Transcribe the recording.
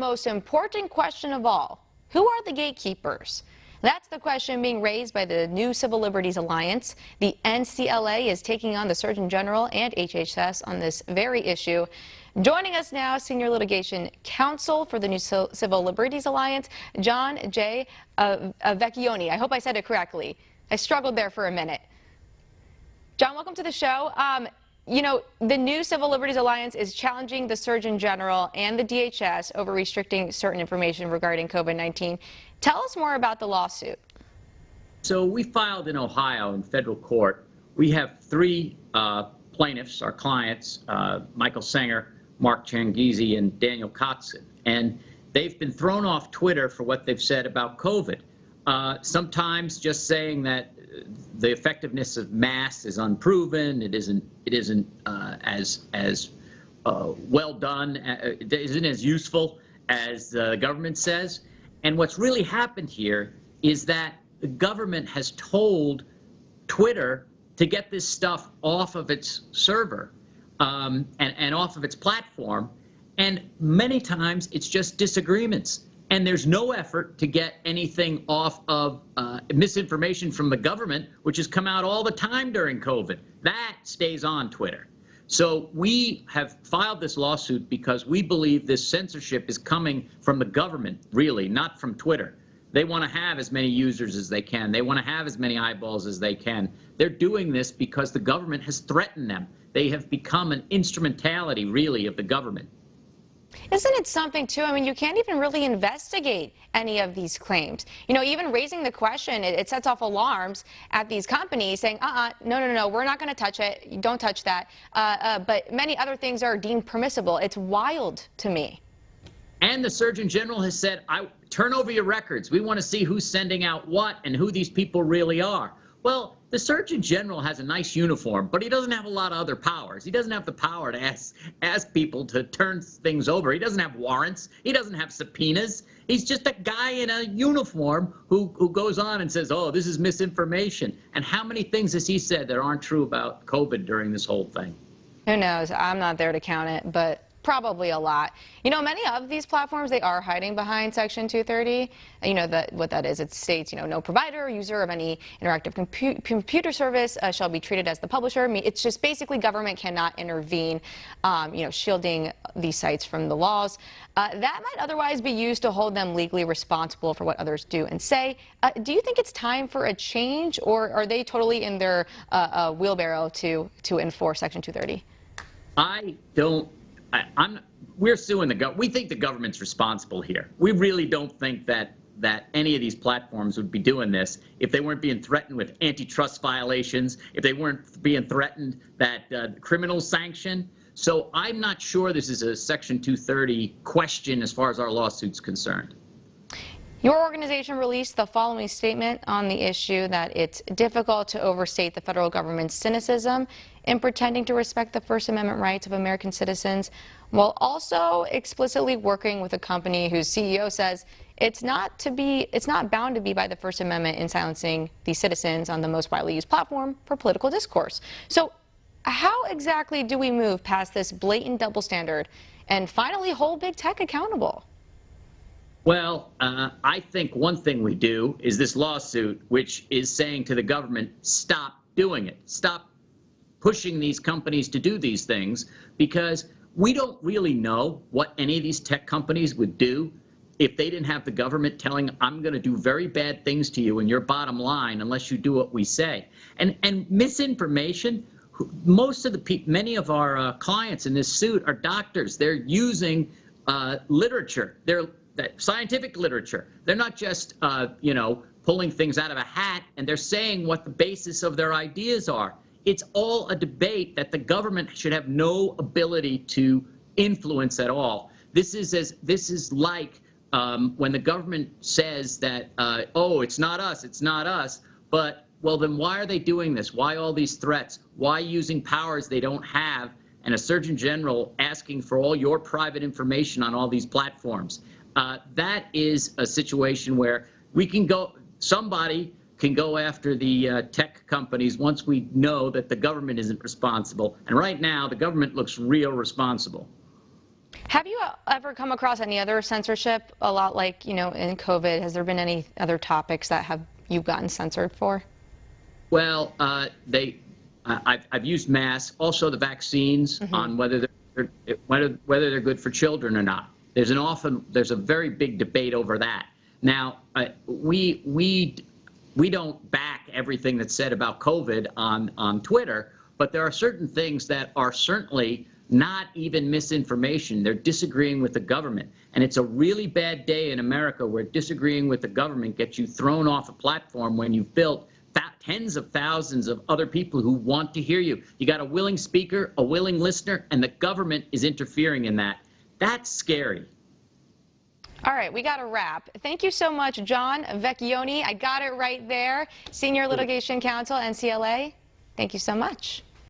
most important question of all, who are the gatekeepers? That's the question being raised by the new Civil Liberties Alliance. The NCLA is taking on the Surgeon General and HHS on this very issue. Joining us now, Senior Litigation Counsel for the new Civil Liberties Alliance, John J. Vecchione. I hope I said it correctly. I struggled there for a minute. John, welcome to the show. You know, the new Civil Liberties Alliance is challenging the Surgeon General and the DHS over restricting certain information regarding COVID-19. Tell us more about the lawsuit. So we filed in Ohio in federal court. We have three plaintiffs, our clients, Michael Sanger, Mark Changizi, and Daniel Kotzen. And they've been thrown off Twitter for what they've said about COVID. Sometimes just saying that the effectiveness of masks is unproven. It isn't as well done. It isn't as useful as the government says. And what's really happened here is that the government has told Twitter to get this stuff off of its server and off of its platform. And many times it's just disagreements. And there's no effort to get anything off of misinformation from the government, which has come out all the time during COVID. That stays on Twitter. So we have filed this lawsuit because we believe this censorship is coming from the government, really, not from Twitter. They want to have as many users as they can. They want to have as many eyeballs as they can. They're doing this because the government has threatened them. They have become an instrumentality, really, of the government. Isn't it something, too? I mean, you can't even really investigate any of these claims. You know, even raising the question, it sets off alarms at these companies saying, no, we're not going to touch it. Don't touch that. But many other things are deemed permissible. It's wild to me. And the Surgeon General has said, turn over your records. We want to see who's sending out what and who these people really are. Well, the Surgeon General has a nice uniform, but he doesn't have a lot of other powers. He doesn't have the power to ask people to turn things over. He doesn't have warrants. He doesn't have subpoenas. He's just a guy in a uniform who goes on and says, oh, this is misinformation. And how many things has he said that aren't true about COVID during this whole thing? Who knows? I'm not there to count it, but probably a lot. You know, many of these platforms, they are hiding behind Section 230. You know, what that is, it states, you know, no provider or user of any interactive computer service shall be treated as the publisher. I mean, it's just basically government cannot intervene, you know, shielding these sites from the laws. That might otherwise be used to hold them legally responsible for what others do and say. Do you think it's time for a change, or are they totally in their wheelbarrow to enforce Section 230? I don't. We're suing the government. We think the government's responsible here. We really don't think that any of these platforms would be doing this if they weren't being threatened with antitrust violations, if they weren't being threatened that criminal sanction. So I'm not sure this is a Section 230 question as far as our lawsuit's concerned. Your organization released the following statement on the issue: that it's difficult to overstate the federal government's cynicism in pretending to respect the First Amendment rights of American citizens, while also explicitly working with a company whose CEO says it's not bound to be by the First Amendment in silencing these citizens on the most widely used platform for political discourse. So how exactly do we move past this blatant double standard and finally hold big tech accountable? Well, I think one thing we do is this lawsuit, which is saying to the government, stop doing it. Stop pushing these companies to do these things, because we don't really know what any of these tech companies would do if they didn't have the government telling, I'm going to do very bad things to you and your bottom line unless you do what we say. And misinformation, many of our clients in this suit are doctors. They're using literature. They're scientific literature. They're not just, you know, pulling things out of a hat, and they're saying what the basis of their ideas are. It's all a debate that the government should have no ability to influence at all. This is like when the government says that, oh, it's not us, but, well, then why are they doing this? Why all these threats? Why using powers they don't have, and a Surgeon General asking for all your private information on all these platforms? That is a situation where somebody can go after the tech companies once we know that the government isn't responsible. And right now, the government looks real responsible. Have you ever come across any other censorship, a lot like, in COVID? Has there been any other topics that have you gotten censored for? Well, I've used masks, also the vaccines Hmm. on whether they're good for children or not. There's a very big debate over that. Now, we don't back everything that's said about COVID on Twitter, but there are certain things that are certainly not even misinformation. They're disagreeing with the government. And it's a really bad day in America where disagreeing with the government gets you thrown off a platform when you've built tens of thousands of other people who want to hear you. You got a willing speaker, a willing listener, and the government is interfering in that. That's scary. All right, we got a wrap. Thank you so much, John Vecchione. I got it right there. Senior Litigation Counsel, NCLA. Thank you so much.